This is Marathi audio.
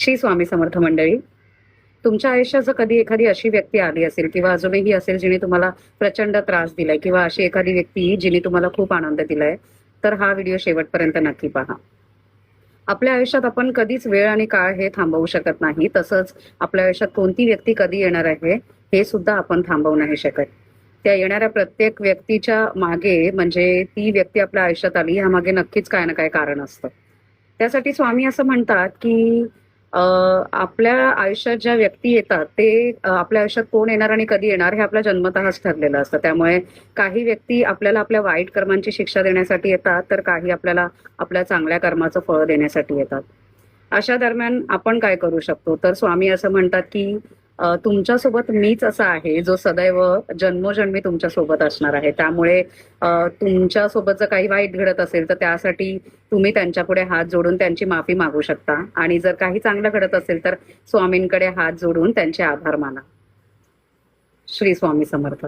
श्री स्वामी समर्थ मंडळी. तुमच्या आयुष्यात जर कधी एखादी अशी व्यक्ती आली असेल किंवा अजूनही असेल जिने तुम्हाला प्रचंड त्रास दिलाय, किंवा अशी एखादी व्यक्ती जिने तुम्हाला खूप आनंद दिलाय, तर हा व्हिडिओ शेवटपर्यंत नक्की पहा. आपल्या आयुष्यात आपण कधीच वेळ आणि काळ हे थांबवू शकत नाही. तसंच आपल्या आयुष्यात कोणती व्यक्ती कधी येणार आहे हे सुद्धा आपण थांबवू नाही शकत. त्या येणाऱ्या प्रत्येक व्यक्तीच्या मागे, म्हणजे ती व्यक्ती आपल्या आयुष्यात आली ह्यामागे नक्कीच काय ना काय कारण असतं. त्यासाठी स्वामी असं म्हणतात की आपल्या आयुष्यात ज्या व्यक्ती येतात ते आपल्या आयुष्यात कोण येणार आणि कधी येणार हे आपल्या जन्मतःच ठरलेलं असतं. त्यामुळे काही व्यक्ती आपल्याला आपल्या वाईट कर्मांची शिक्षा देण्यासाठी येतात, तर काही आपल्याला आपल्या चांगल्या कर्माचं फळ देण्यासाठी येतात. अशा दरम्यान आपण काय करू शकतो, तर स्वामी असं म्हणतात की तुमच्यासोबत मीच असा आहे जो सदैव जन्मोजन्मी तुमच्या सोबत असणार आहे. त्यामुळे तुमच्यासोबत जर काही वाईट घडत असेल तर त्यासाठी तुम्ही त्यांच्यापुढे हात जोडून त्यांची माफी मागू शकता, आणि जर काही चांगलं घडत असेल तर स्वामींकडे हात जोडून त्यांचे आभार माना. श्री स्वामी समर्थ.